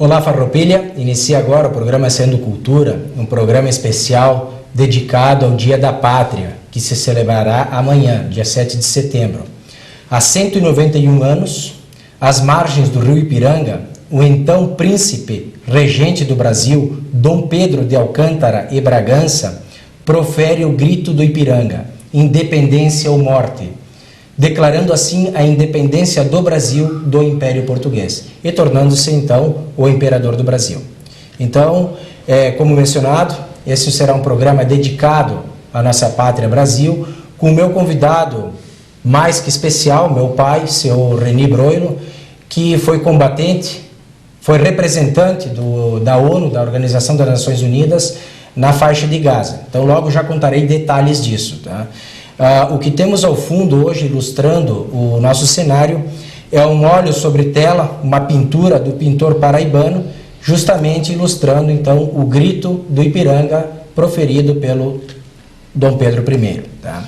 Olá, Farroupilha. Inicia agora o programa Sendo Cultura, um programa especial dedicado ao Dia da Pátria, que se celebrará amanhã, dia 7 de setembro. Há 191 anos, às margens do rio Ipiranga, o então príncipe regente do Brasil, Dom Pedro de Alcântara e Bragança, profere o grito do Ipiranga, independência ou morte, declarando assim a independência do Brasil do Império Português e tornando-se então o imperador do Brasil. Então, como mencionado, esse será um programa dedicado à nossa pátria Brasil, com o meu convidado mais que especial, meu pai, seu Reni Broilo, que foi combatente, foi representante da ONU, da Organização das Nações Unidas, na faixa de Gaza. Então logo já contarei detalhes disso, tá? O que temos ao fundo hoje, ilustrando o nosso cenário, é um óleo sobre tela, uma pintura do pintor paraibano, justamente ilustrando então o grito do Ipiranga proferido pelo Dom Pedro I. Tá?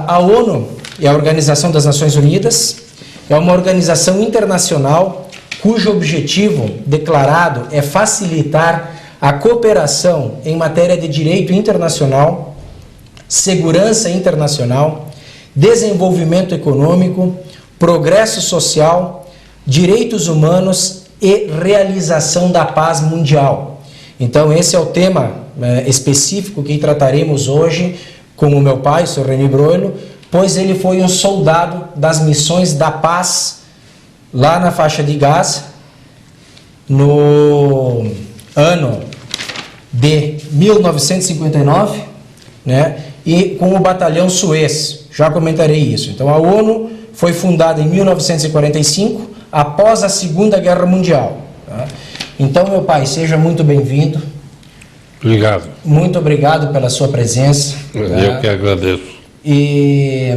A ONU e a Organização das Nações Unidas é uma organização internacional cujo objetivo declarado é facilitar a cooperação em matéria de direito internacional, segurança internacional, desenvolvimento econômico, progresso social, direitos humanos e realização da paz mundial. Então esse é o tema específico que trataremos hoje com o meu pai, o Sr. Reni Broilo, pois ele foi um soldado das missões da paz lá na faixa de Gaza, no ano de 1959, né? E com o batalhão Suez, já comentarei isso. Então a ONU foi fundada em 1945, após a Segunda Guerra Mundial. Tá? Então, meu pai, seja muito bem-vindo. Obrigado. Muito obrigado pela sua presença. Eu que agradeço. E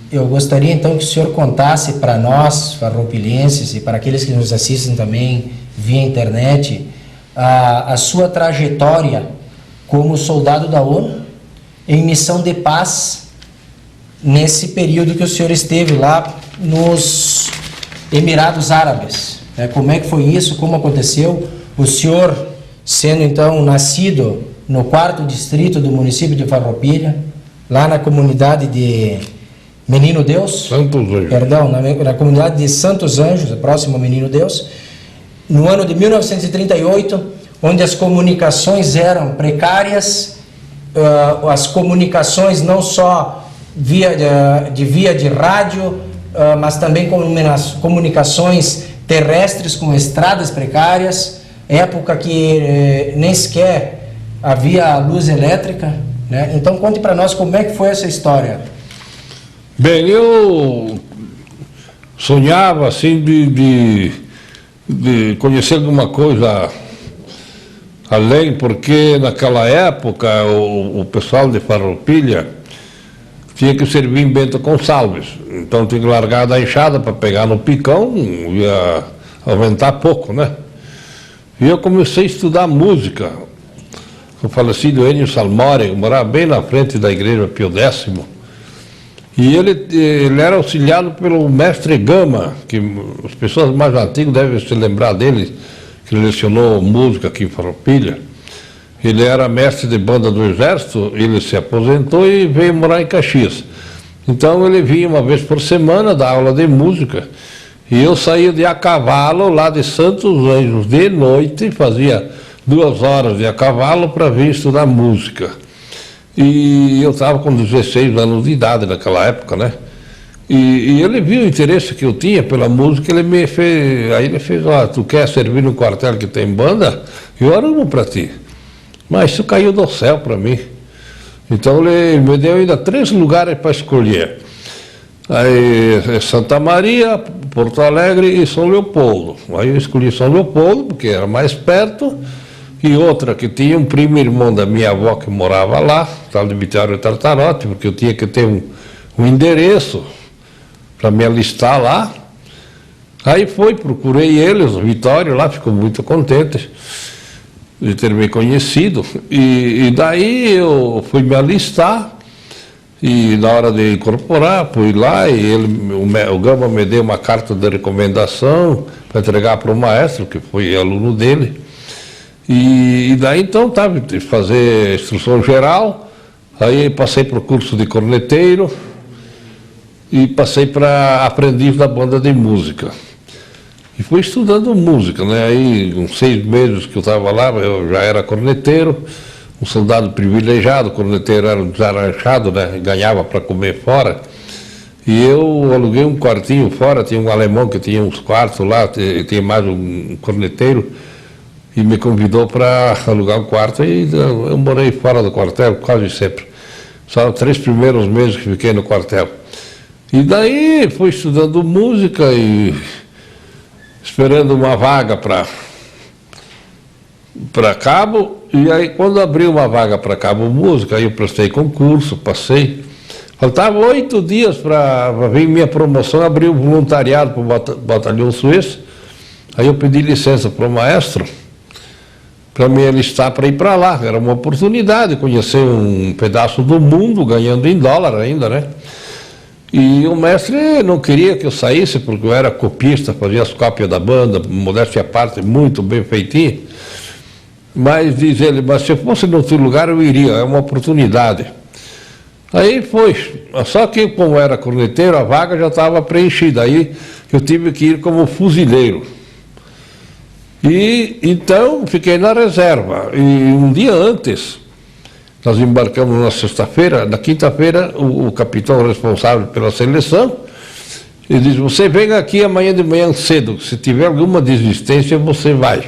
eu gostaria então que o senhor contasse para nós, farroupilhenses, e para aqueles que nos assistem também via internet, a sua trajetória como soldado da ONU em missão de paz nesse período que o senhor esteve lá nos Emirados Árabes. Como é que foi isso? Como aconteceu? O senhor sendo então nascido no 4º distrito do município de Farroupilha, lá na comunidade de Menino Deus, Santos Anjos. Perdão, na comunidade de Santos Anjos, próximo ao Menino Deus, no ano de 1938, onde as comunicações eram precárias, as comunicações não só via de rádio, mas também comunicações terrestres com estradas precárias, época que nem sequer havia luz elétrica, né? Então conte para nós como é que foi essa história. Bem, eu sonhava assim de conhecer alguma coisa além, porque naquela época o pessoal de Farroupilha tinha que servir em Bento Gonçalves, então tinha que largar da enxada para pegar no picão, ia aumentar pouco, né? E eu comecei a estudar música, o falecido Enio Salmori, morava bem na frente da igreja Pio X, e ele era auxiliado pelo mestre Gama, que as pessoas mais antigas devem se lembrar dele, que lecionou música aqui em Farroupilha. Ele era mestre de banda do Exército, ele se aposentou e veio morar em Caxias. Então ele vinha uma vez por semana dar aula de música, e eu saía de a cavalo lá de Santos Anjos de noite, fazia 2 horas de a cavalo para vir estudar música. E eu estava com 16 anos de idade naquela época, né? E ele viu o interesse que eu tinha pela música, ele fez, ó, tu quer servir no quartel que tem banda? Eu arrumo para ti. Mas isso caiu do céu para mim. Então ele me deu ainda 3 lugares para escolher. Aí Santa Maria, Porto Alegre e São Leopoldo. Aí eu escolhi São Leopoldo, porque era mais perto, e outra que tinha um primo irmão da minha avó que morava lá, tal de Vitório Tartarote, porque eu tinha que ter um endereço para me alistar lá. Aí procurei eles, o Vitório lá, ficou muito contente de ter me conhecido, e daí eu fui me alistar, E na hora de incorporar, fui lá e o Gama me deu uma carta de recomendação para entregar para o maestro, que foi aluno dele. E daí então estava de fazer instrução geral, aí passei para o curso de corneteiro e passei para aprendiz da banda de música. E fui estudando música, né? Aí, uns 6 meses que eu estava lá, eu já era corneteiro, um soldado privilegiado, o corneteiro era desaranchado, né? Ganhava para comer fora. E eu aluguei um quartinho fora, tinha um alemão que tinha uns quartos lá, tinha mais um corneteiro, e me convidou para alugar um quarto, e eu morei fora do quartel quase sempre. Só os 3 primeiros meses que fiquei no quartel. E daí fui estudando música e esperando uma vaga para cabo, e aí quando abriu uma vaga para cabo música, aí eu prestei concurso, passei. Faltavam 8 dias para vir minha promoção, abri um voluntariado para o batalhão suíço. Aí eu pedi licença para o maestro para me alistar para ir para lá. Era uma oportunidade, conhecer um pedaço do mundo, ganhando em dólar ainda, né? E o mestre não queria que eu saísse, porque eu era copista, fazia as cópias da banda, modéstia à parte, muito bem feitinho. Mas diz ele, mas se eu fosse em outro lugar eu iria, é uma oportunidade. Aí foi, só que como era corneteiro, a vaga já estava preenchida, aí eu tive que ir como fuzileiro. E então fiquei na reserva, e um dia antes, nós embarcamos na sexta-feira, na quinta-feira, o capitão responsável pela seleção, ele diz, você vem aqui amanhã de manhã cedo, se tiver alguma desistência, você vai.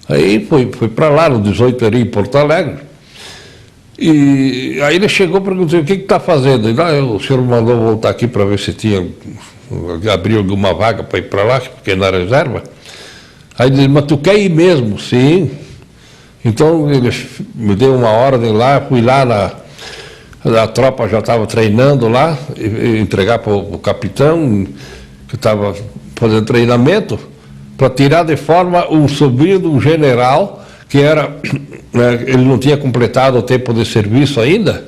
Aí fui para lá, no 18 ali em Porto Alegre, e aí ele chegou e perguntou, o que está fazendo? Ele, o senhor mandou voltar aqui para ver se tinha, abriu alguma vaga para ir para lá, fiquei na reserva. Aí ele disse, mas tu quer ir mesmo? Sim. Então ele me deu uma ordem lá, fui lá, a tropa já estava treinando lá, entregar para o capitão, que estava fazendo treinamento, para tirar de forma um sobrinho de um general, que era, ele não tinha completado o tempo de serviço ainda,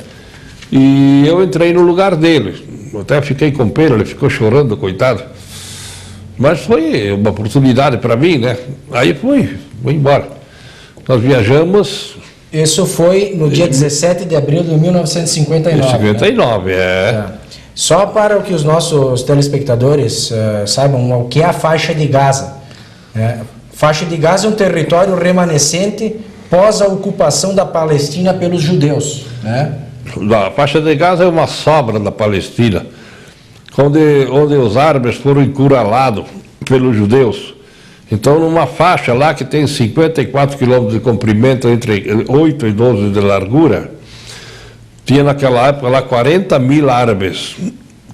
e eu entrei no lugar dele. Eu até fiquei com pena, ele ficou chorando, coitado. Mas foi uma oportunidade para mim, né? Aí fui embora. Nós viajamos... Isso foi no dia 17 de abril de 1959. 59, né? É. Só para que os nossos telespectadores saibam o que é a faixa de Gaza. Faixa de Gaza é um território remanescente pós a ocupação da Palestina pelos judeus, né? A faixa de Gaza é uma sobra da Palestina, onde os árabes foram encurralados pelos judeus. Então, numa faixa lá que tem 54 quilômetros de comprimento, entre 8 e 12 de largura, tinha naquela época lá 40 mil árabes,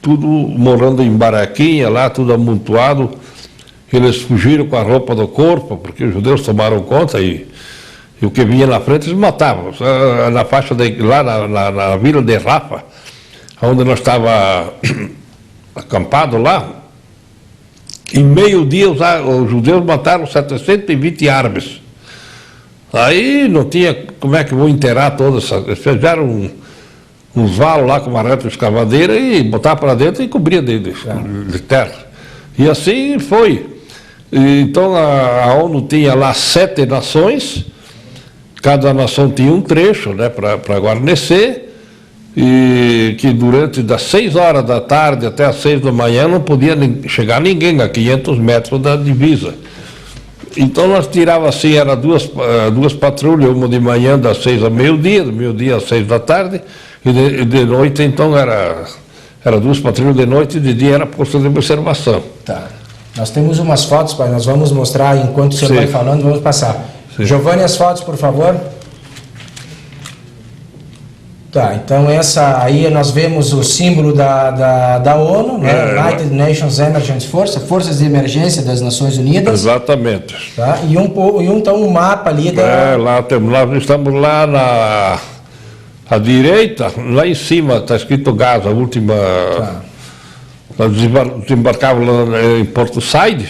tudo morando em baraquinha lá, tudo amontoado. Eles fugiram com a roupa do corpo, porque os judeus tomaram conta e o que vinha na frente eles matavam. Na faixa lá na vila de Rafa, onde nós estávamos acampados lá, em meio-dia os judeus mataram 720 árabes. Aí não tinha como é que vou enterrar todas essas. Eles fizeram uns valos lá com uma retroescavadeira e botaram para dentro e cobria de terra. E assim foi. Então a ONU tinha lá 7 nações, cada nação tinha um trecho, né, para guarnecer, e que durante das 6 horas da tarde até as 6 da manhã não podia chegar ninguém a 500 metros da divisa. Então nós tirávamos assim, era duas patrulhas, uma de manhã das 6 ao meio-dia, do meio-dia às 6 da tarde, e de noite então era 2 patrulhas de noite, e de dia era posto de observação. Tá. Nós temos umas fotos, pai, nós vamos mostrar enquanto o senhor vai falando, vamos passar. Sim. Giovanni, as fotos, por favor. Tá, então essa aí nós vemos o símbolo da ONU, né? United Nations Emergency Force, Forças de Emergência das Nações Unidas. Exatamente. Tá? E então um mapa ali da... lá estamos lá à direita, lá em cima está escrito Gaza, a última... Tá. Nós desembarcávamos lá em Porto Said,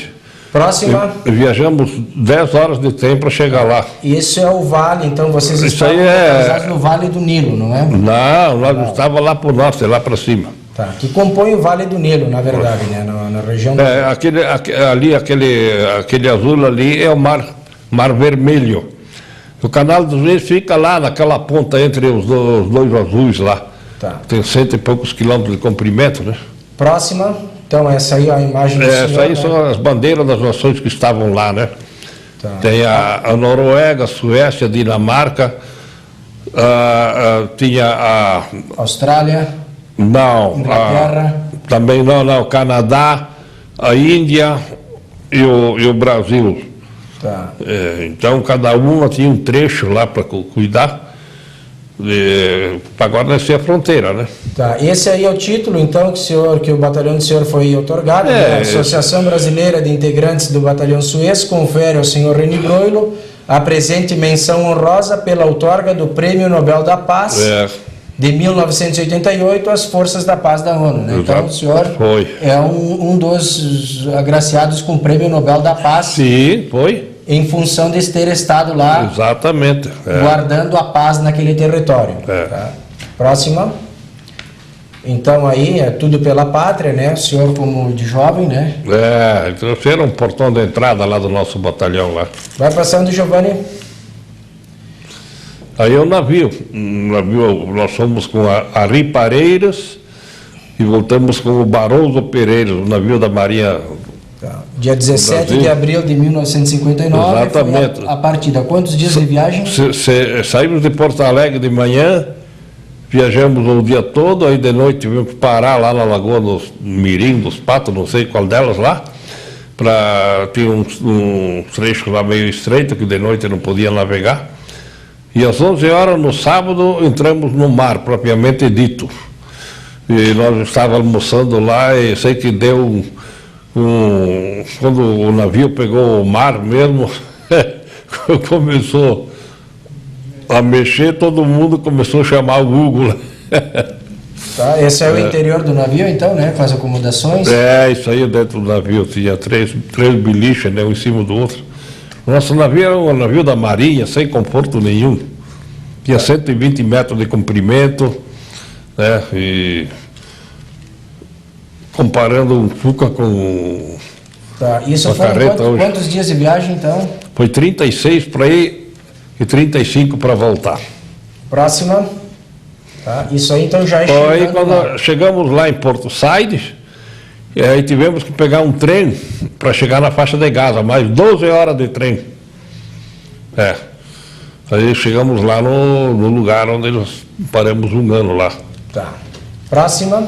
Próxima. Viajamos 10 horas de tempo para chegar lá. Isso é o vale, então vocês Isso estavam aí é... localizados no Vale do Nilo, não é? Não, nós estávamos lá por norte, lá para cima. Tá, que compõe o Vale do Nilo, na verdade, né? Na região... Aquele azul ali é o Mar Vermelho. O Canal dos Reis fica lá naquela ponta entre os dois azuis lá. Tá. Tem 100 e poucos quilômetros de comprimento, né? Próxima. Então essa aí é a imagem do senhor, essa aí, né? São as bandeiras das nações que estavam lá, né? Tá. Tem a Noruega, a Suécia, a Dinamarca, tinha a... Austrália. Não. Inglaterra. Também não, Canadá, a Índia e o Brasil. Tá. Então cada uma tinha um trecho lá para cuidar. Para guarnecer a fronteira, né? Tá, esse aí é o título, então, que o batalhão do senhor foi otorgado, né? A Associação Brasileira de Integrantes do Batalhão Suez confere ao senhor Reni Broilo a presente menção honrosa pela outorga do Prêmio Nobel da Paz de 1988 às Forças da Paz da ONU, né? Então, o senhor é um dos agraciados com o Prêmio Nobel da Paz. Sim, foi. Em função de ter estado lá. Exatamente. Guardando a paz naquele território. Tá? Próxima. Então aí é tudo pela pátria, né? O senhor como de jovem, né? Trouxeram um portão de entrada lá do nosso batalhão lá. Vai passando, Giovanni. Aí o navio, nós fomos com a Ari Pareiras e voltamos com o Barroso Pereira, o navio da Marinha. Dia 17 de abril de 1959. Exatamente. Foi a partida. Quantos dias de viagem? Saímos de Porto Alegre de manhã, viajamos o dia todo, aí de noite tivemos que parar lá na Lagoa dos Mirim, dos Patos, não sei qual delas lá, tinha um trecho lá meio estreito, que de noite não podia navegar. E às 11 horas no sábado entramos no mar, propriamente dito. E nós estávamos almoçando lá e sei que deu quando o navio pegou o mar mesmo, começou a mexer, todo mundo começou a chamar o Google. Tá, esse é o interior do navio, então, né? Com as acomodações? Isso aí dentro do navio, tinha três biliches, né? Um em cima do outro. Nosso navio era um navio da Marinha, sem conforto nenhum. Tinha 120 metros de comprimento, né? E comparando um Fuca com isso foi quantos dias de viagem, então? Foi 36 para ir e 35 para voltar. Próxima. Tá, isso aí então já é chegando. Aí quando chegamos lá em Porto Saíde, aí tivemos que pegar um trem para chegar na faixa de Gaza, mais 12 horas de trem. Aí chegamos lá no lugar onde nós paramos um ano lá. Tá. Próxima.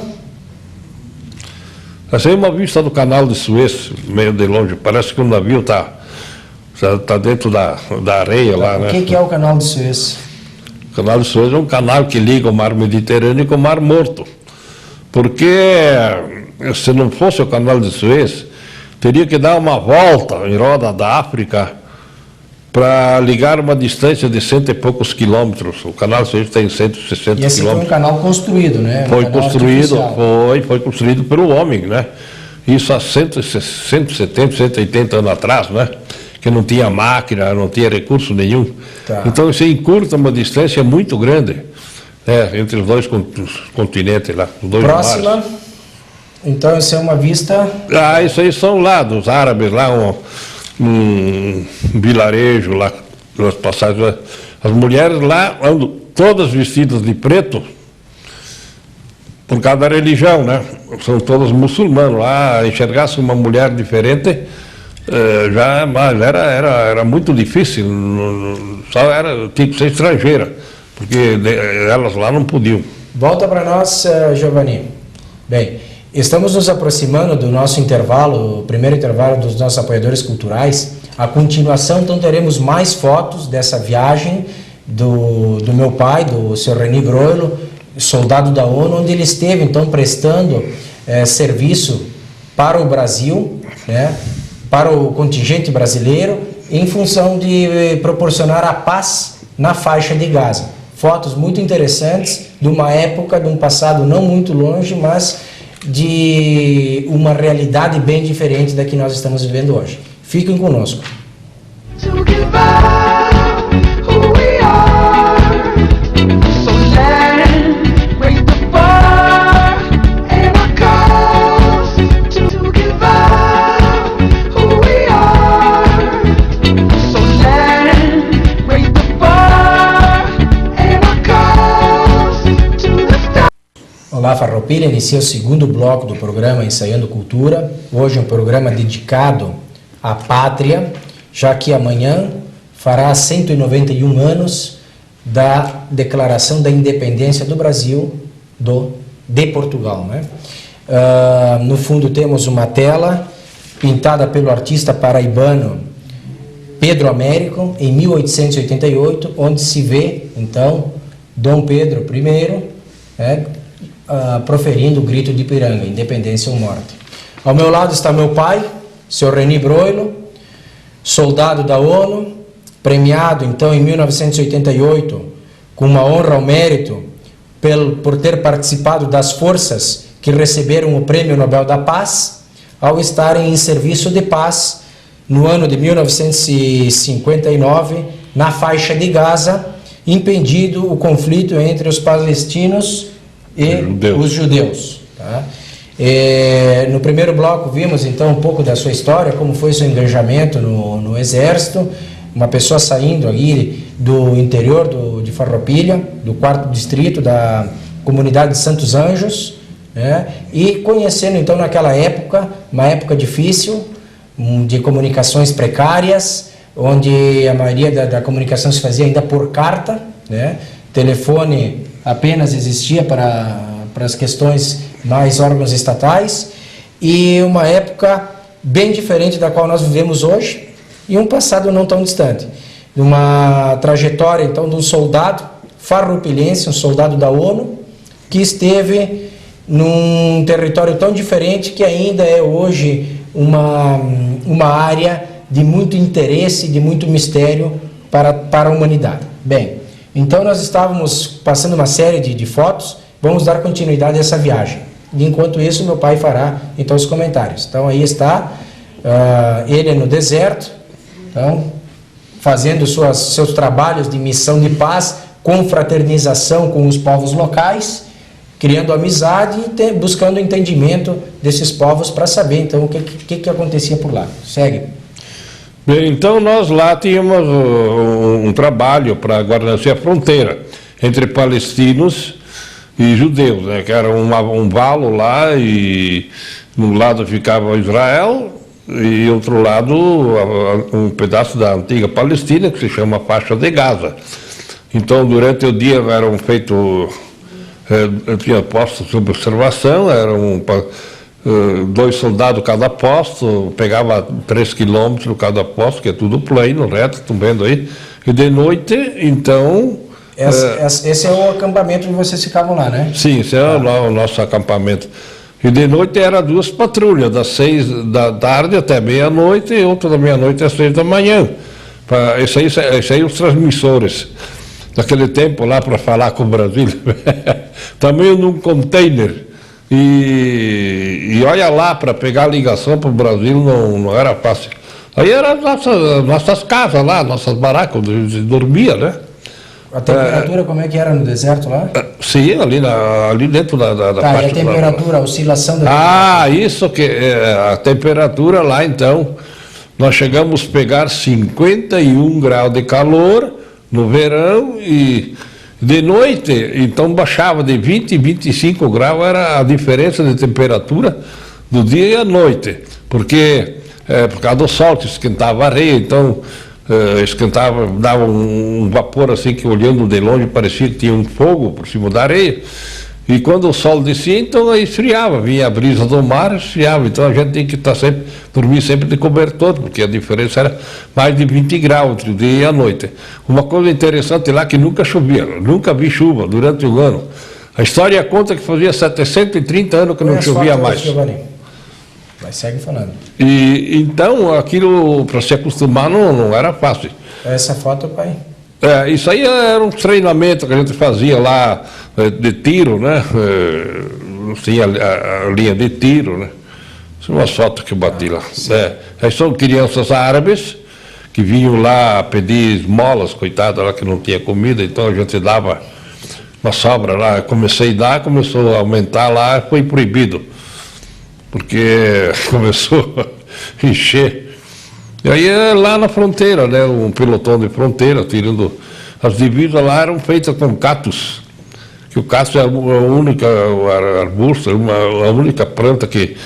Essa aí é uma vista do canal de Suez, meio de longe. Parece que o navio está dentro da areia lá, né? O que é o canal de Suez? O canal de Suez é um canal que liga o mar Mediterrâneo com o mar Morto. Porque se não fosse o canal de Suez, teria que dar uma volta em roda da África para ligar uma distância de 100 e poucos quilômetros. O canal de Suez tem 160 quilômetros. E esse foi um canal construído, né? Foi construído pelo homem, né? Isso há 170, 180 anos atrás, né? Que não tinha máquina, não tinha recurso nenhum. Tá. Então isso encurta uma distância muito grande entre os dois continentes lá, os dois mares. Próxima. Então isso é uma vista... Isso aí são lá, dos árabes, lá um vilarejo lá, nas passagens. As mulheres lá andam todas vestidas de preto, por causa da religião, né? São todas muçulmanos. Lá, enxergasse uma mulher diferente, mas era muito difícil, tinha que ser estrangeira, porque elas lá não podiam. Volta para nós, Giovanni. Bem, estamos nos aproximando do nosso intervalo, o primeiro intervalo dos nossos apoiadores culturais. A continuação, então, teremos mais fotos dessa viagem do meu pai, do Sr. Reni Broilo, soldado da ONU, onde ele esteve, então, prestando serviço para o Brasil, né, para o contingente brasileiro, em função de proporcionar a paz na faixa de Gaza. Fotos muito interessantes de uma época, de um passado não muito longe, mas de uma realidade bem diferente da que nós estamos vivendo hoje. Fiquem conosco. Olá, Farroupilha, inicia o segundo bloco do programa Ensaiando Cultura. Hoje um programa dedicado à pátria, já que amanhã fará 191 anos da Declaração da Independência do Brasil de Portugal, né? No fundo temos uma tela pintada pelo artista paraibano Pedro Américo em 1888, onde se vê então Dom Pedro I, proferindo o grito de Ipiranga, independência ou morte. Ao meu lado está meu pai, Sr. Reni Broilo, soldado da ONU, premiado então em 1988 com uma honra ao mérito por ter participado das forças que receberam o Prêmio Nobel da Paz, ao estarem em serviço de paz no ano de 1959 na faixa de Gaza, impedindo o conflito entre os palestinos e os judeus. Tá? No primeiro bloco vimos então um pouco da sua história, como foi seu engajamento no Exército, uma pessoa saindo aí do interior de Farroupilha, do 4º distrito da comunidade de Santos Anjos, né? E conhecendo então naquela época, uma época difícil, de comunicações precárias, onde a maioria da comunicação se fazia ainda por carta, né? Telefone apenas existia para as questões mais órgãos estatais, e uma época bem diferente da qual nós vivemos hoje, e um passado não tão distante. Uma trajetória, então, de um soldado farroupilhense, um soldado da ONU, que esteve num território tão diferente que ainda é hoje uma área de muito interesse, de muito mistério para a humanidade. Bem, então nós estávamos passando uma série de fotos, vamos dar continuidade a essa viagem. E enquanto isso, meu pai fará então os comentários. Então aí está ele no deserto, então, fazendo seus trabalhos de missão de paz, confraternização com os povos locais, criando amizade e buscando entendimento desses povos para saber então o que acontecia por lá. Segue. Bem, então nós lá tínhamos um trabalho para guarnecer a fronteira entre palestinos e judeus, né, que era um valo lá, e num lado ficava Israel e outro lado um pedaço da antiga Palestina, que se chama faixa de Gaza. Então durante o dia eram feitos, tinha postos de observação, eram 2 soldados cada posto, pegava 3 quilômetros cada posto, que é tudo plano, reto, estão vendo aí. E de noite, então... Esse é o acampamento que vocês ficavam lá, né? Sim, esse é o nosso acampamento. E de noite era 2 patrulhas, das 6 da tarde até meia-noite, e outra da meia-noite às 6 da manhã. Esse aí os transmissores. Naquele tempo lá para falar com o Brasil, também num container. E olha lá, para pegar a ligação para o Brasil não era fácil. Aí eram nossas casas lá, nossas barracas, onde a gente dormia, né? A temperatura como é que era no deserto lá? Sim, ali dentro da faixa. E a temperatura, a oscilação da temperatura? Isso que a temperatura lá então, nós chegamos a pegar 51 graus de calor no verão, e de noite, então baixava de 20 e 25 graus, era a diferença de temperatura do dia e a noite, porque por causa do sol que esquentava a areia, então esquentava, dava um vapor assim que olhando de longe parecia que tinha um fogo por cima da areia, e quando o sol descia, então aí esfriava, vinha a brisa do mar, esfriava, então a gente tem que dormir sempre de cobertor, porque a diferença era mais de 20 graus entre o dia e a noite. Uma coisa interessante lá que nunca chovia, nunca vi chuva durante o ano. A história conta que fazia 730 anos que não chovia mais. Mas segue falando. E então aquilo, para se acostumar, não era fácil. Essa foto, pai? Isso aí era um treinamento que a gente fazia lá de tiro, né? Tinha a linha de tiro, né? São umas fotos que eu bati lá. Aí são crianças árabes que vinham lá pedir esmolas, coitada lá que não tinha comida, então a gente dava uma sobra lá. Eu comecei a dar, começou a aumentar lá, foi proibido, porque começou a encher. E aí lá na fronteira, né, um pelotão de fronteira, tirando as divisas lá eram feitas com cactus, que o cactus é a única arbusto, a única planta que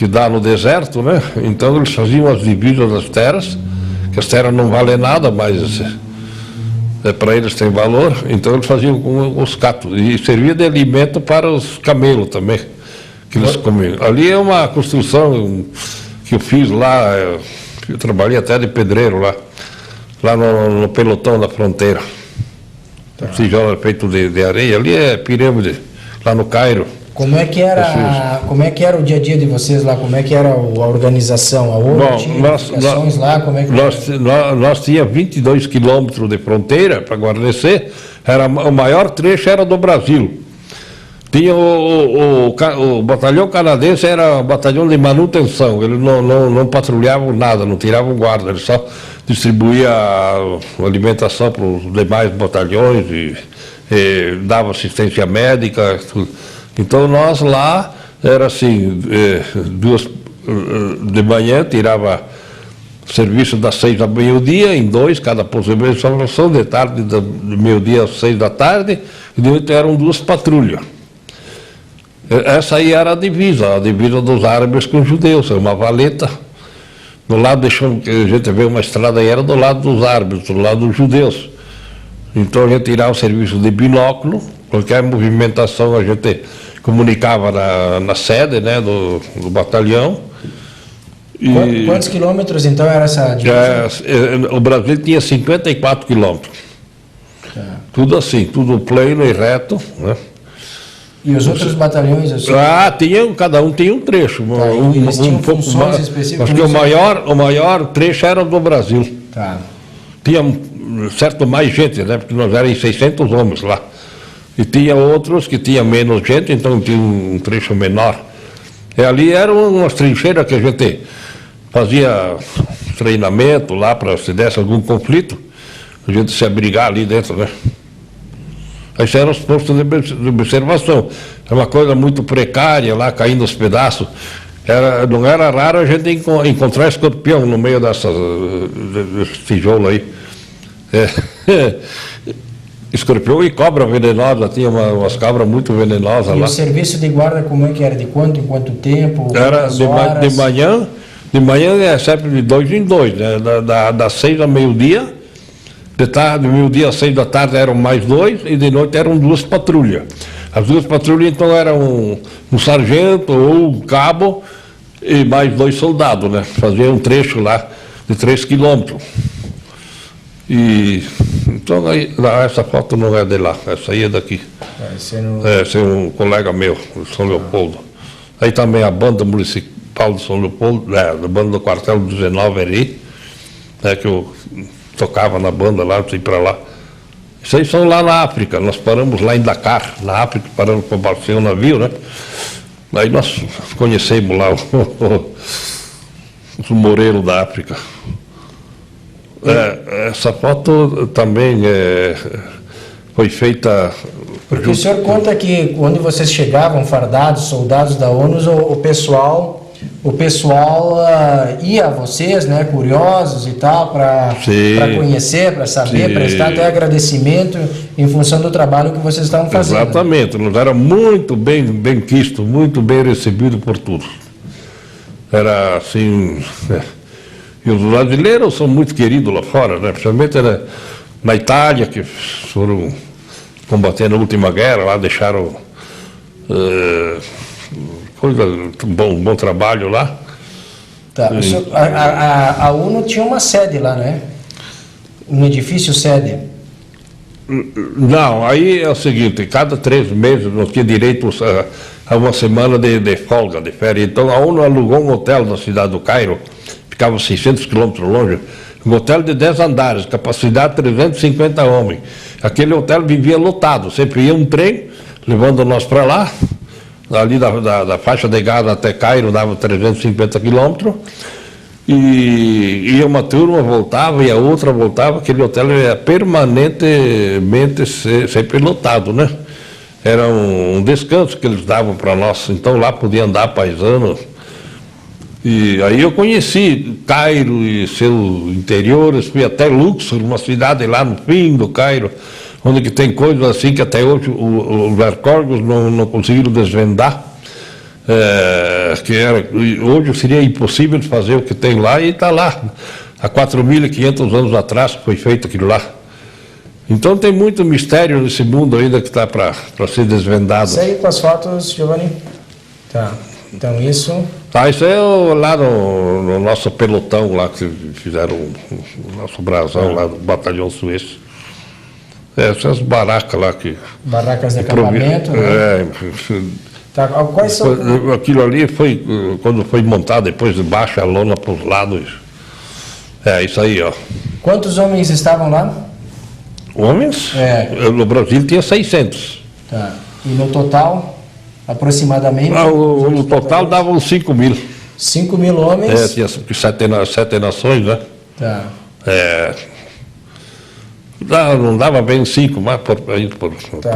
dá no deserto, né? Então eles faziam as divisas das terras, que as terras não valem nada, mas para eles tem valor, então eles faziam com os cactos, e servia de alimento para os camelos também, que eles comiam. Ali é uma construção que eu fiz lá, eu trabalhei até de pedreiro lá no pelotão da fronteira. Tá. O tijolo é feito de areia, ali é pirâmide, lá no Cairo. Como é que era o dia a dia de vocês lá? Como é que era a organização? A ONU tinha edificações lá? Como é que nós tínhamos 22 quilômetros de fronteira para guarnecer, o maior trecho era do Brasil. Tinha o batalhão canadense, era o batalhão de manutenção, eles não patrulhavam nada, não tiravam guarda, eles só distribuíam a alimentação para os demais batalhões e dava assistência médica, tudo. Então nós lá, era assim, de manhã tirava serviço das 6 ao meio-dia, em 2, cada posição de salvação, de tarde, do meio-dia às 6 da tarde, e de noite eram 2 patrulhas. Essa aí era a divisa dos árabes com os judeus, uma valeta. Do lado, deixando que a gente vê uma estrada aí, era do lado dos árabes, do lado dos judeus. Então a gente tirava o serviço de binóculo, qualquer movimentação a gente comunicava na sede, né, do batalhão. E quantos quilômetros então era essa divisa? O Brasil tinha 54 quilômetros. Tá. Tudo assim, tudo pleno e reto, né? E os outros batalhões? Assim? Cada um tinha um trecho. Tá, eles tinham funções específicas? Acho que o maior trecho era do Brasil. Tá. Tinha certo mais gente, né? Porque nós éramos 600 homens lá. E tinha outros que tinham menos gente, então tinha um trecho menor. E ali eram umas trincheiras que a gente fazia treinamento lá para se desse algum conflito, a gente se abrigar ali dentro, né? Esses eram os postos de observação. É uma coisa muito precária lá, caindo aos pedaços. Não era raro a gente encontrar escorpião no meio desse tijolo aí. Escorpião e cobra venenosa, tinha umas cabras muito venenosas lá. E o serviço de guarda como é que era? De quanto em quanto tempo? Era de manhã é sempre de 2 em 2, né? Das 6 ao meio-dia. De tarde, meio-dia às 6 da tarde eram mais 2 e de noite eram 2 patrulhas. As 2 patrulhas então eram um sargento ou um cabo e mais 2 soldados, né? Faziam um trecho lá de 3 quilômetros. E então aí, essa foto não é de lá, essa aí é daqui. Esse é um colega meu, de São Leopoldo. Aí também a banda municipal de São Leopoldo, a banda do quartel 19 ali, né, que eu tocava na banda lá, fui para lá. Isso aí são lá na África, nós paramos lá em Dakar, na África, paramos para abastecer um navio, né? Aí nós conhecemos lá os moreiros da África. Essa foto também foi feita... Porque o senhor conta que quando vocês chegavam fardados, soldados da ONU, o pessoal ia a vocês, né, curiosos e tal, para conhecer, para saber, prestar até agradecimento em função do trabalho que vocês estavam fazendo. Exatamente, nós era muito bem quisto, muito bem recebido por todos. Era assim... E os brasileiros são muito queridos lá fora, né? Principalmente na Itália, que foram combater na última guerra, lá deixaram bom trabalho lá. Tá. A ONU tinha uma sede lá, né? Um edifício sede. Não, aí é o seguinte, cada 3 meses nós tínhamos direito a uma semana de folga, de férias. Então a ONU alugou um hotel na cidade do Cairo, ficava 600 quilômetros longe, um hotel de 10 andares, capacidade 350 homens. Aquele hotel vivia lotado, sempre ia um trem, levando nós para lá, ali da faixa de Gaza até Cairo, dava 350 quilômetros, e ia uma turma, voltava, e a outra voltava, aquele hotel era permanentemente sempre lotado, né? Era um descanso que eles davam para nós, então lá podia andar paisano. E aí eu conheci Cairo e seus interiores, fui até Luxor, uma cidade lá no fim do Cairo, onde que tem coisas assim que até hoje os arqueólogos não conseguiram desvendar. Hoje seria impossível fazer o que tem lá, e está lá. Há 4.500 anos atrás foi feito aquilo lá. Então tem muito mistério nesse mundo ainda que está para ser desvendado. Segue com as fotos, Giovanni. Tá. Então isso... Isso é lá no nosso pelotão lá que fizeram o nosso brasão lá do Batalhão Suíço. Essas barracas lá que... Barracas de acampamento, né? Tá, quais são... Aquilo ali foi, quando foi montado, depois de baixa a lona para os lados. Isso aí, ó. Quantos homens estavam lá? Homens? No Brasil tinha 600. Tá. E no total, aproximadamente? O total dava uns 5.000. 5.000 homens? Tinha 7 nações, né? Tá. Não dava bem 5, mas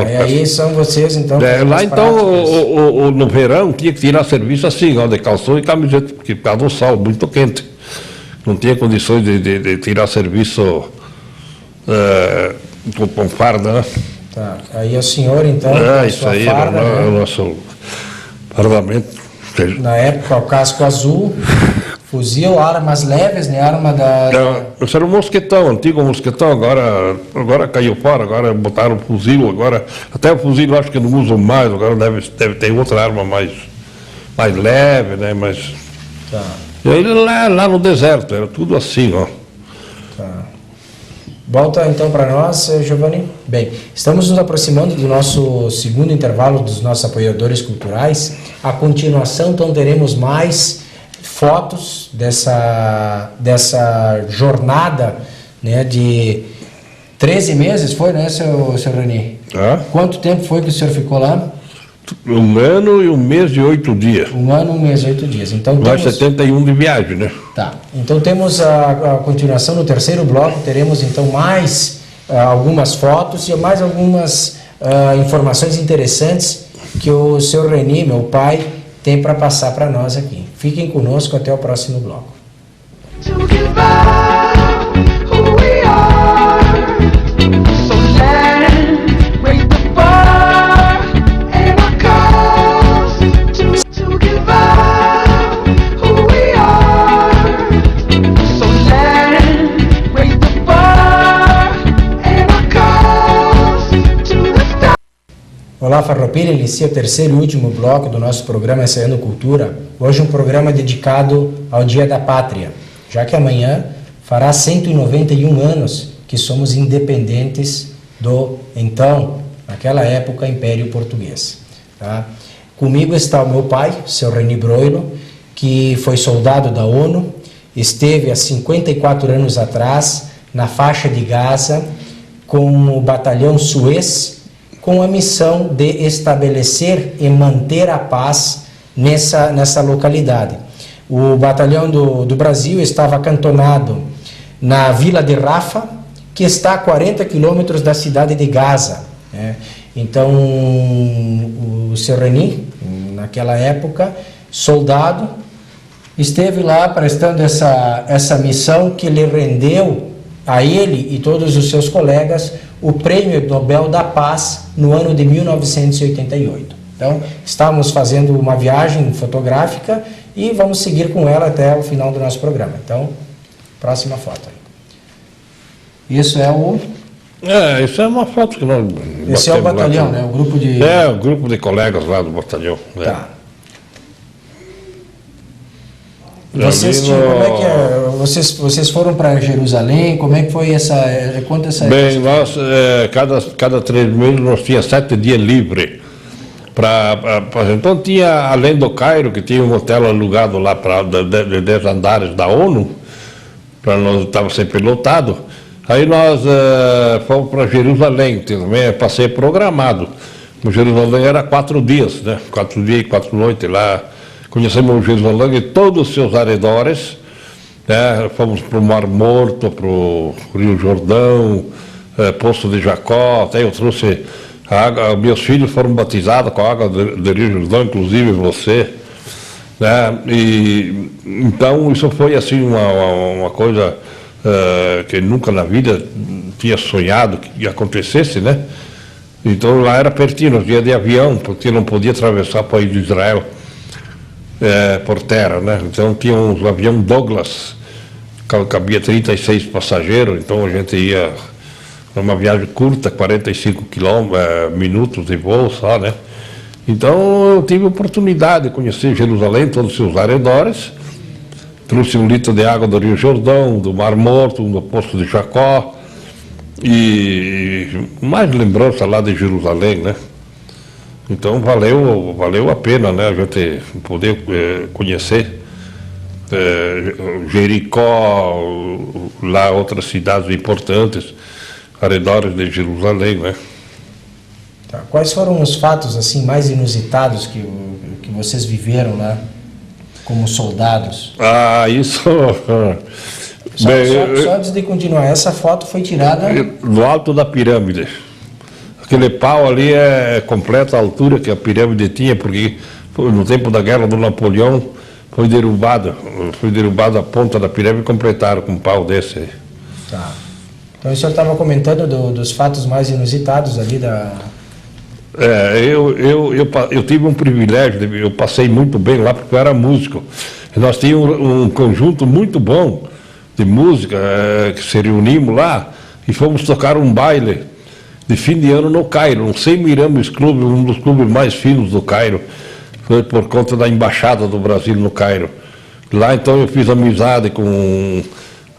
e aí são vocês, então... lá então, no verão, tinha que tirar serviço assim, ó, de calção e camiseta, porque por causa do sol, muito quente. Não tinha condições de tirar serviço com farda, né? Tá. Aí o senhor, então, isso aí farda, era o nosso parlamento. Na época, o casco azul... Fuzil, armas leves, né? Arma da... Esse era um mosquetão, antigo mosquetão, agora caiu fora, agora botaram fuzil, agora... Até o fuzil eu acho que não usam mais, agora deve ter outra arma mais leve, né? Tá. E aí lá no deserto, era tudo assim, ó. Tá. Volta então para nós, Giovanni. Bem, estamos nos aproximando do nosso segundo intervalo dos nossos apoiadores culturais. A continuação, então, teremos mais... fotos dessa jornada, né, de 13 meses, foi, né, seu Reni? Quanto tempo foi que o senhor ficou lá? 1 ano e 1 mês e 8 dias. 1 ano, 1 mês e 8 dias. Então, mais 71 de viagem, né? Tá. Então temos a continuação no terceiro bloco, teremos então mais algumas fotos e mais algumas informações interessantes que o senhor Reni, meu pai, tem para passar para nós aqui. Fiquem conosco até o próximo bloco. Olá, Farroupilha, inicia o terceiro e último bloco do nosso programa Ensaiando Cultura. Hoje um programa dedicado ao Dia da Pátria, já que amanhã fará 191 anos que somos independentes do, então, naquela época, Império Português. Tá? Comigo está o meu pai, o seu Reni Broilo, que foi soldado da ONU, esteve há 54 anos atrás na faixa de Gaza com o batalhão Suez, com a missão de estabelecer e manter a paz nessa localidade. O batalhão do Brasil estava acantonado na vila de Rafa, que está a 40 quilômetros da cidade de Gaza, né? Então, o seu Reni, naquela época, soldado, esteve lá prestando essa missão que lhe rendeu a ele e todos os seus colegas o Prêmio Nobel da Paz no ano de 1988. Então, estamos fazendo uma viagem fotográfica e vamos seguir com ela até o final do nosso programa. Então, próxima foto. Isso é o... isso é uma foto que nós... Esse é o batalhão, né? O grupo de... o grupo de colegas lá do batalhão. Tá. Vocês, como é que é? Vocês foram para Jerusalém? Como é que foi essa? Conta essa. Bem, nós cada 3 meses nós tínhamos 7 dias livres então tinha, além do Cairo, que tinha um hotel alugado lá para de 10 andares da ONU, para nós estava sempre lotado. Aí nós fomos para Jerusalém, também é passeio programado. O Jerusalém era 4 dias, né? 4 dias e 4 noites lá. Conhecemos Jerusalém e todos os seus arredores, Fomos para o Mar Morto, para o Rio Jordão, Poço de Jacó, até eu trouxe a água, meus filhos foram batizados com a água do Rio Jordão, inclusive você. E, então isso foi assim uma coisa que nunca na vida tinha sonhado que acontecesse, né? Então lá era pertinho, nós ia de avião, porque não podia atravessar o país de Israel por terra, né? Então tinha um avião Douglas, cabia 36 passageiros, então a gente ia numa viagem curta, 45 minutos de voo só, né? Então eu tive a oportunidade de conhecer Jerusalém, todos os seus arredores. Trouxe 1 litro de água do Rio Jordão, do Mar Morto, do Poço de Jacó. E mais lembrança lá de Jerusalém, né? Então valeu a pena, né? A gente poder conhecer Jericó, lá outras cidades importantes, arredores de Jerusalém, né? Tá. Quais foram os fatos assim mais inusitados que vocês viveram lá como soldados? Isso... Só antes de continuar, essa foto foi tirada... No alto da pirâmide. Aquele pau ali é completa a altura que a pirâmide tinha, porque no tempo da guerra do Napoleão foi derrubada a ponta da pirâmide e completaram com um pau desse. Tá. Então o senhor estava comentando dos fatos mais inusitados ali da... Eu tive um privilégio, eu passei muito bem lá porque eu era músico. Nós tínhamos um conjunto muito bom de música que se reunimos lá e fomos tocar um baile de fim de ano no Cairo, no Semiramis Clube, um dos clubes mais finos do Cairo, foi por conta da Embaixada do Brasil no Cairo. Lá então eu fiz amizade com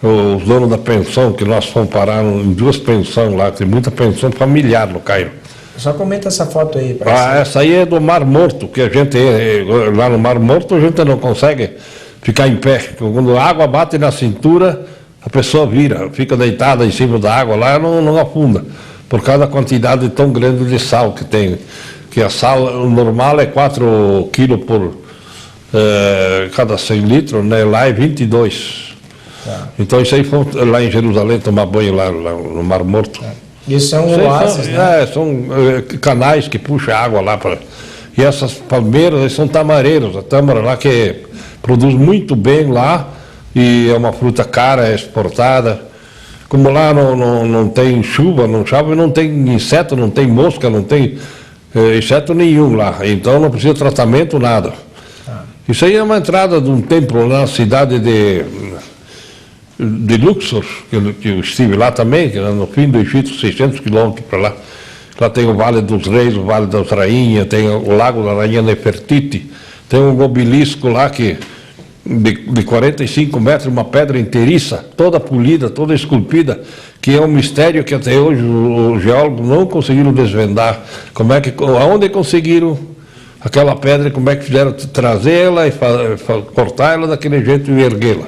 os donos da pensão, que nós fomos parar em 2 pensões lá, tem muita pensão familiar no Cairo. Só comenta essa foto aí. Essa aí é do Mar Morto, que a gente, lá no Mar Morto, a gente não consegue ficar em pé. Quando a água bate na cintura, a pessoa vira, fica deitada em cima da água lá, não afunda, por causa da quantidade tão grande de sal que tem. Que a sal normal é 4 quilos por cada 100 litros, né? Lá é 22. Tá. Então isso aí foi lá em Jerusalém tomar banho lá no Mar Morto. Isso é um oásis, né? São canais que puxam água lá para... E essas palmeiras são tamareiros, a tâmara lá que produz muito bem lá e é uma fruta cara, é exportada. Como lá não tem chuva, não chove, não tem inseto, não tem mosca, não tem inseto nenhum lá. Então não precisa de tratamento, nada. Isso aí é uma entrada de um templo na cidade de Luxor, que eu estive lá também, que no fim do Egito, 600 quilômetros para lá. Lá tem o Vale dos Reis, o Vale das Rainhas, tem o Lago da Rainha Nefertiti, tem um obelisco lá que, de 45 metros, uma pedra inteiriça, toda polida, toda esculpida, que é um mistério que até hoje os geólogos não conseguiram desvendar. Aonde conseguiram aquela pedra, como é que fizeram trazê-la e cortar ela daquele jeito e erguê-la.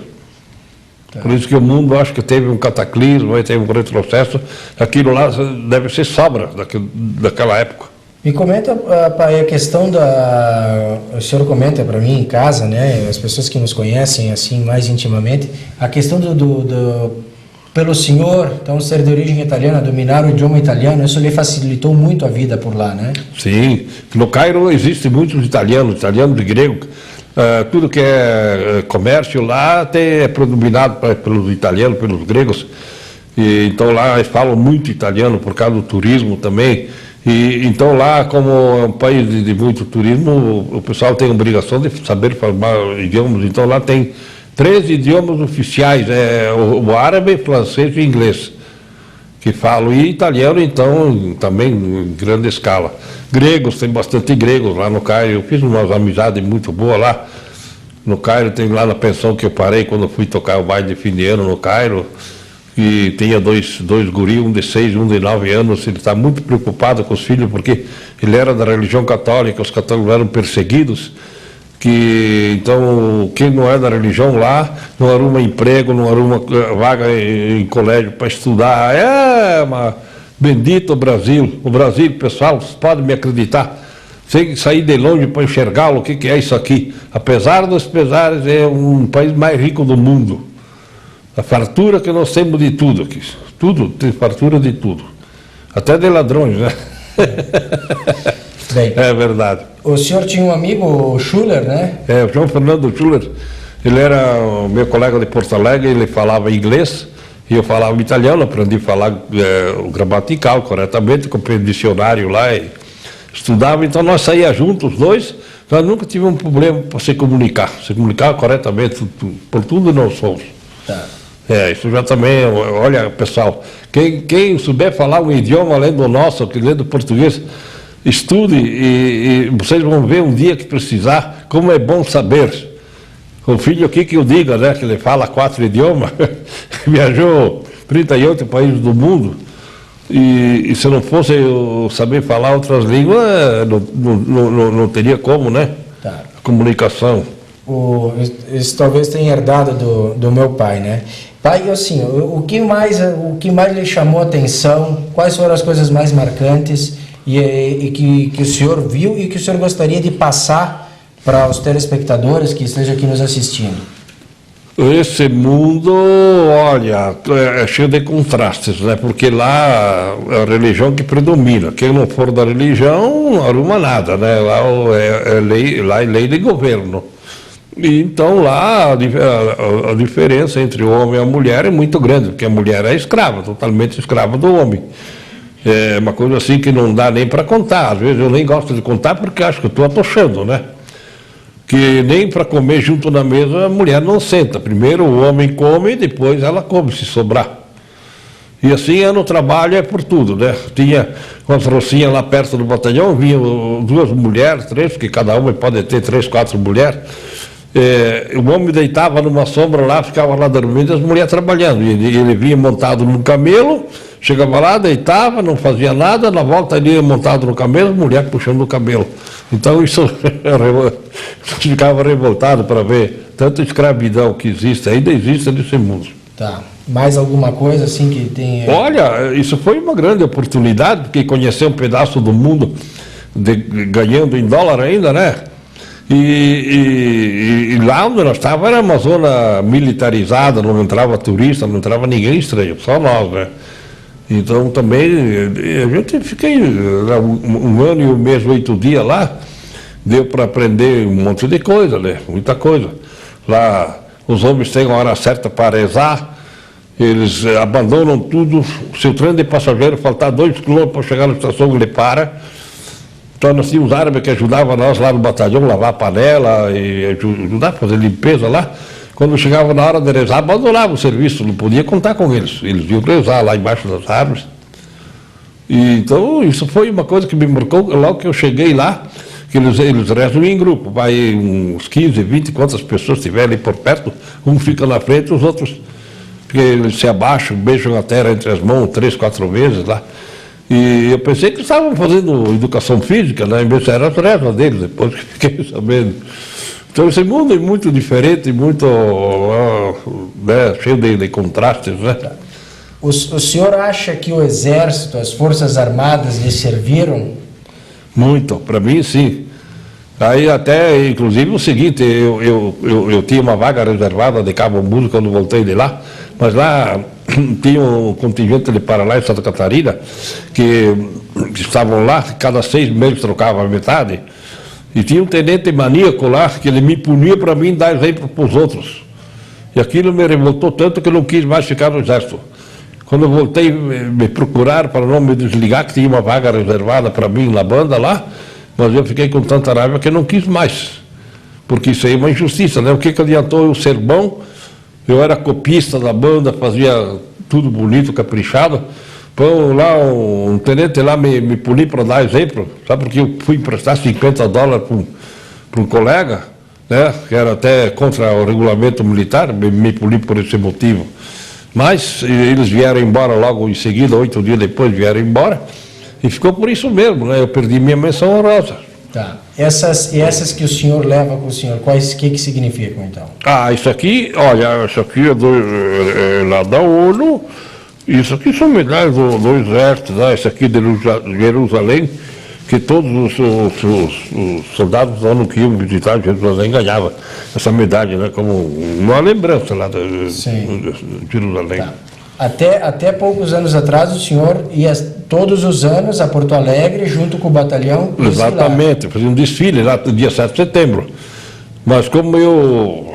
Por isso que o mundo acho que teve um cataclismo, teve um retrocesso, aquilo lá deve ser sobra daquela época. Me comenta, pai, a questão o senhor comenta para mim em casa, né, as pessoas que nos conhecem assim mais intimamente, a questão pelo senhor, então ser de origem italiana, dominar o idioma italiano, isso lhe facilitou muito a vida por lá, né? Sim, no Cairo existe muitos italiano e grego. Tudo que é comércio lá é predominado pelos italianos, pelos gregos. E, então lá eles falam muito italiano por causa do turismo também. E então lá, como é um país de muito turismo, o pessoal tem a obrigação de saber falar idiomas. Então lá tem 3 idiomas oficiais, o árabe, francês e inglês, que falam, e italiano então também em grande escala. Gregos, tem bastante gregos lá no Cairo, eu fiz umas amizades muito boas lá. No Cairo, tem lá na pensão que eu parei quando eu fui tocar o baile de fim de ano no Cairo, e tinha dois guris, um de 6 e um de 9 anos, ele está muito preocupado com os filhos, porque ele era da religião católica, os católicos eram perseguidos, então quem não é da religião lá, não arruma emprego, não arruma vaga em colégio para estudar. Bendito o Brasil, pessoal, vocês podem me acreditar, tem que sair de longe para enxergá-lo, o que é isso aqui. Apesar dos pesares, é um país mais rico do mundo. A fartura que nós temos de tudo aqui. Tudo, tem fartura de tudo. Até de ladrões, né? Bem, é verdade. o senhor tinha um amigo, o Schuller, né? É, o João Fernando Schuller, ele era o meu colega de Porto Alegre, ele falava inglês e eu falava italiano, aprendi a falar o gramatical corretamente, comprei um dicionário lá e estudava, então nós saíamos juntos, os dois, nós nunca tivemos um problema para se comunicar corretamente, por tudo nós somos. Tá. Isso já também, olha pessoal, quem souber falar um idioma além do nosso, além do português, estude e vocês vão ver um dia que precisar, como é bom saber. O filho aqui que eu diga, né, que ele fala 4 idiomas, viajou 38 países do mundo, e se não fosse eu saber falar outras línguas, não teria como, né? Tá. A comunicação. Isso talvez tenha herdado do meu pai, né? Pai, assim, o que mais lhe chamou a atenção? Quais foram as coisas mais marcantes que o senhor viu e que o senhor gostaria de passar para os telespectadores que estejam aqui nos assistindo? Esse mundo, olha, é cheio de contrastes, né? Porque lá é a religião que predomina. Quem não for da religião não arruma nada, né? Lá é lei de governo. E então lá a diferença entre o homem e a mulher é muito grande, porque a mulher é escrava, totalmente escrava do homem. É uma coisa assim que não dá nem para contar. Às vezes eu nem gosto de contar porque acho que estou atochando, né? Que nem para comer junto na mesa a mulher não senta. Primeiro o homem come e depois ela come, se sobrar. E assim é no trabalho, é por tudo, né? Tinha umas rocinhas lá perto do batalhão, vinham 2 mulheres, 3, porque cada uma pode ter 3, 4 mulheres. O homem deitava numa sombra lá, ficava lá dormindo, as mulheres trabalhando. E ele vinha montado num camelo, chegava lá, deitava, não fazia nada, na volta ele ia montado no camelo, a mulher puxando o camelo. Então isso ficava revoltado para ver tanta escravidão que existe, ainda existe nesse mundo. Tá. Mais alguma coisa assim que tem... Olha, isso foi uma grande oportunidade, porque conhecer um pedaço do mundo ganhando em dólar ainda, né? E lá onde nós estávamos era uma zona militarizada, não entrava turista, não entrava ninguém estranho, só nós, né? Então também, a gente fiquei 1 ano e 1 mês, 8 dias lá, deu para aprender um monte de coisa, né? Muita coisa. Lá os homens têm a hora certa para rezar, eles abandonam tudo, se o trem de passageiro faltar 2 quilômetros para chegar na estação, ele para. Então nós tínhamos árabes que ajudavam nós lá no batalhão, lavar a panela e ajudar a fazer limpeza lá. Quando chegava na hora de rezar, abandonava o serviço, não podia contar com eles. Eles iam rezar lá embaixo das árvores. E, então isso foi uma coisa que me marcou logo que eu cheguei lá, que eles rezam em grupo. Vai uns 15, 20, quantas pessoas estiverem por perto, um fica na frente, os outros, porque eles se abaixam, beijam a terra entre as mãos 3, 4 vezes lá. E eu pensei que estavam fazendo educação física, né? Em vez de era as rezas deles, depois que fiquei sabendo. Então esse mundo é muito diferente, muito né, cheio de contrastes, né? O senhor acha que o Exército, as Forças Armadas lhe serviram? Muito, para mim sim. Aí até, inclusive, o seguinte, eu tinha uma vaga reservada de Cabo Mundo quando voltei de lá, mas lá tinha um contingente de Paraná e Santa Catarina que estavam lá, cada 6 meses trocava a metade, e tinha um tenente maníaco lá que ele me punia para mim dar exemplo para os outros. E aquilo me revoltou tanto que eu não quis mais ficar no Exército. Quando eu voltei, me procuraram para não me desligar, que tinha uma vaga reservada para mim na banda lá, mas eu fiquei com tanta raiva que eu não quis mais, porque isso aí é uma injustiça, né? O que adiantou eu ser bom? Eu era copista da banda, fazia tudo bonito, caprichado. Então lá um tenente lá me puniu para dar exemplo, sabe, porque eu fui emprestar $50 para um colega, né, que era até contra o regulamento militar, me puniu por esse motivo. Mas eles vieram embora logo em seguida, 8 dias depois vieram embora, e ficou por isso mesmo, né? Eu perdi minha menção honrosa. Tá. Essas que o senhor leva com o senhor, que significam então? Isso aqui, olha, isso aqui é lá da ONU, isso aqui são medalhas do Exército, né? Esse aqui de Jerusalém, que todos os soldados do ano que iam visitar Jerusalém ganhavam essa medalha, né, como uma lembrança lá de Jerusalém. Tá. Até poucos anos atrás o senhor ia todos os anos a Porto Alegre junto com o batalhão? Exatamente, fazia um desfile lá no dia 7 de setembro. Mas como eu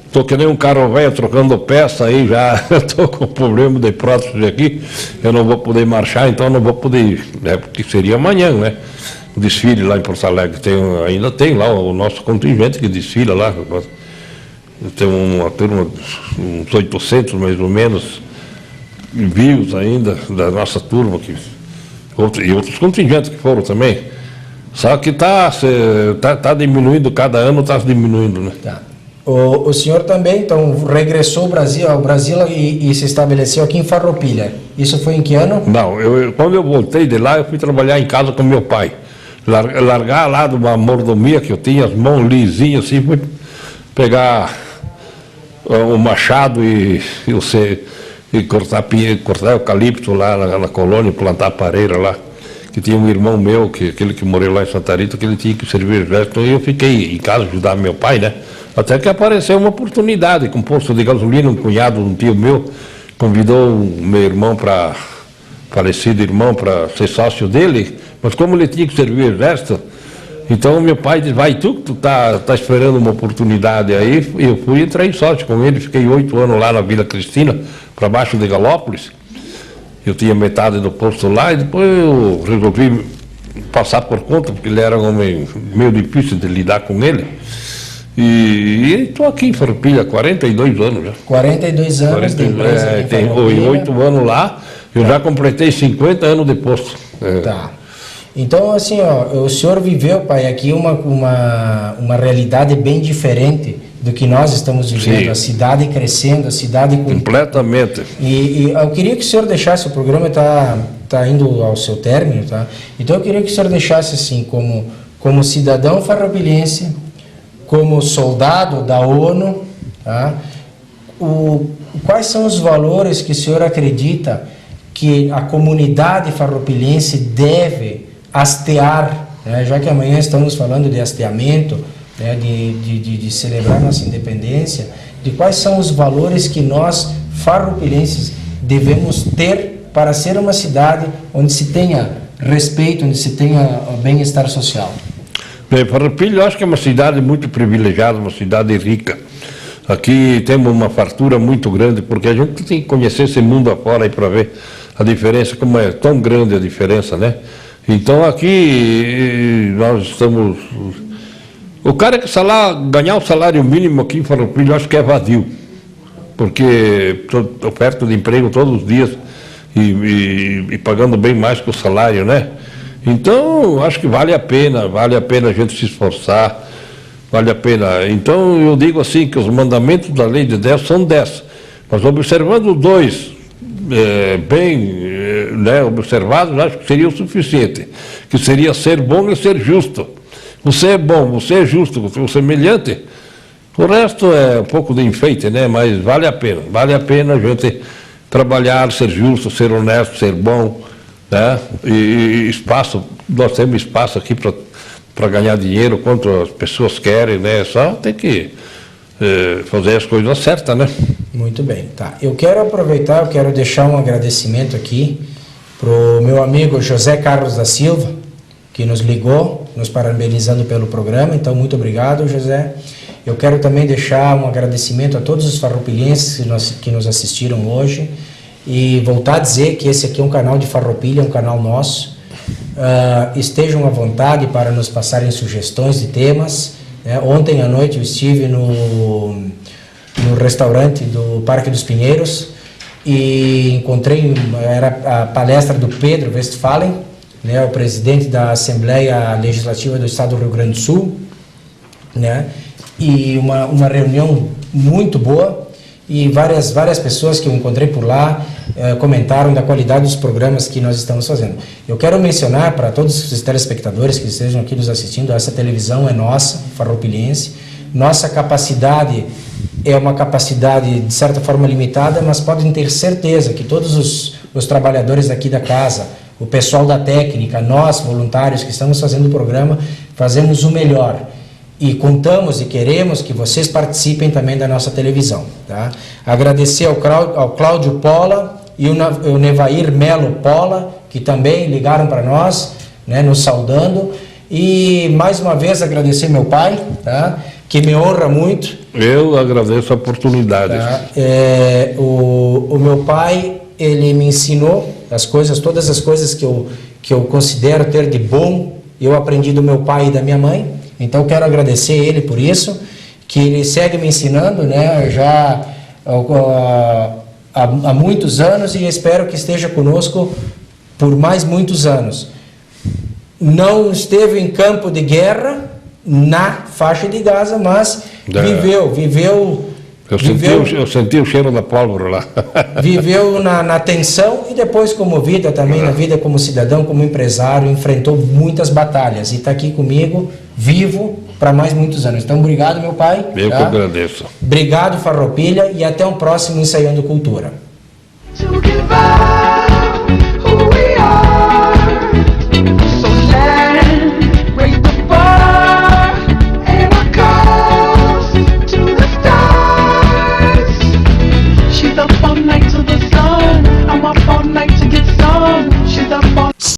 estou que nem um carro velho trocando peça, aí já estou com problema de prótese aqui, eu não vou poder marchar, então não vou poder ir, né, porque seria amanhã, né? O desfile lá em Porto Alegre, ainda tem lá o nosso contingente que desfila lá. Tem uma turma, uns 800 mais ou menos, vivos ainda, da nossa turma, e outros contingentes que foram também. Só que tá diminuindo, cada ano está diminuindo, né? Tá. O senhor também, então, regressou ao Brasil e se estabeleceu aqui em Farroupilha. Isso foi em que ano? Não, quando eu voltei de lá, eu fui trabalhar em casa com meu pai. Largar lá de uma mordomia que eu tinha, as mãos lisinhas assim, fui pegar o machado e cortar eucalipto lá na colônia, plantar pareira lá. Que tinha um irmão meu, aquele que morreu lá em Santa Rita, que ele tinha que servir o exército, e eu fiquei em casa ajudar meu pai, né? Até que apareceu uma oportunidade, com posto de gasolina, um cunhado, um tio meu, convidou o meu irmão falecido irmão, para ser sócio dele, mas como ele tinha que servir o exército, então meu pai disse, vai tu tá esperando uma oportunidade aí, eu fui e entrei sócio com ele, fiquei 8 anos lá na Vila Cristina, para baixo de Galópolis. Eu tinha metade do posto lá e depois eu resolvi passar por conta, porque ele era um homem meio difícil de lidar com ele. E estou aqui em Farroupilha há 42 anos já. 42 anos de empresa aqui em tem 8 anos lá, eu já completei 50 anos de posto. Tá. Então, assim, ó, o senhor viveu, pai, aqui uma realidade bem diferente do que nós estamos vivendo. Sim. A cidade crescendo, a cidade... Completamente. E eu queria que o senhor deixasse, o programa está indo ao seu término, tá? Então eu queria que o senhor deixasse, assim, como cidadão farroupilhense, como soldado da ONU, tá? Quais são os valores que o senhor acredita que a comunidade farroupilhense deve hastear, né? Já que amanhã estamos falando de hasteamento, né? de celebrar nossa independência, de quais são os valores que nós, farroupilhenses, devemos ter para ser uma cidade onde se tenha respeito, onde se tenha bem-estar social. Bem, Farroupilha, eu acho que é uma cidade muito privilegiada, uma cidade rica. Aqui temos uma fartura muito grande, porque a gente tem que conhecer esse mundo afora aí para ver a diferença, como é tão grande a diferença, né? Então aqui nós estamos... O cara que ganhar o salário mínimo aqui em Farroupilha, eu acho que é vazio, porque oferta de emprego todos os dias e pagando bem mais que o salário, né? Então, acho que vale a pena a gente se esforçar, vale a pena. Então, eu digo assim, que os mandamentos da lei de 10 são 10, mas observando 2 né, observados, acho que seria o suficiente, que seria ser bom e ser justo. Você é bom, você é justo com o seu semelhante, o resto é um pouco de enfeite, né? Mas vale a pena a gente trabalhar, ser justo, ser honesto, ser bom, né? E espaço, nós temos espaço aqui para ganhar dinheiro quanto as pessoas querem, né? Só tem que fazer as coisas certas, né? Muito bem, tá. Eu quero aproveitar, eu quero deixar um agradecimento aqui para o meu amigo José Carlos da Silva, que nos ligou, nos parabenizando pelo programa. Então, muito obrigado, José. Eu quero também deixar um agradecimento a todos os farroupilhenses que nos assistiram hoje e voltar a dizer que esse aqui é um canal de Farroupilha, um canal nosso. Estejam à vontade para nos passarem sugestões de temas. Ontem à noite eu estive no restaurante do Parque dos Pinheiros e encontrei, era a palestra do Pedro Westphalen, né, o presidente da Assembleia Legislativa do Estado do Rio Grande do Sul, né, e uma reunião muito boa, e várias pessoas que eu encontrei por lá comentaram da qualidade dos programas que nós estamos fazendo. Eu quero mencionar para todos os telespectadores que estejam aqui nos assistindo, essa televisão é nossa, farroupilhense, nossa capacidade é uma capacidade de certa forma limitada, mas podem ter certeza que todos os trabalhadores aqui da casa, o pessoal da técnica, nós, voluntários que estamos fazendo o programa, fazemos o melhor. E contamos e queremos que vocês participem também da nossa televisão. Tá? Agradecer ao Cláudio Pola e o Nevair Melo Pola, que também ligaram para nós, né, nos saudando. E mais uma vez agradecer meu pai, tá, que me honra muito. Eu agradeço a oportunidade. Tá? O meu pai, ele me ensinou as coisas, todas as coisas que eu considero ter de bom, eu aprendi do meu pai e da minha mãe. Então quero agradecer ele por isso, que ele segue me ensinando, né, já há muitos anos, e espero que esteja conosco por mais muitos anos. Não esteve em campo de guerra na faixa de Gaza, mas viveu. Eu senti o cheiro da pólvora lá. Viveu na tensão e depois como vida também, na vida como cidadão, como empresário, enfrentou muitas batalhas e está aqui comigo, vivo, para mais muitos anos. Então, obrigado, meu pai. Eu que agradeço. Obrigado, Farroupilha, e até um próximo Ensaiando Cultura.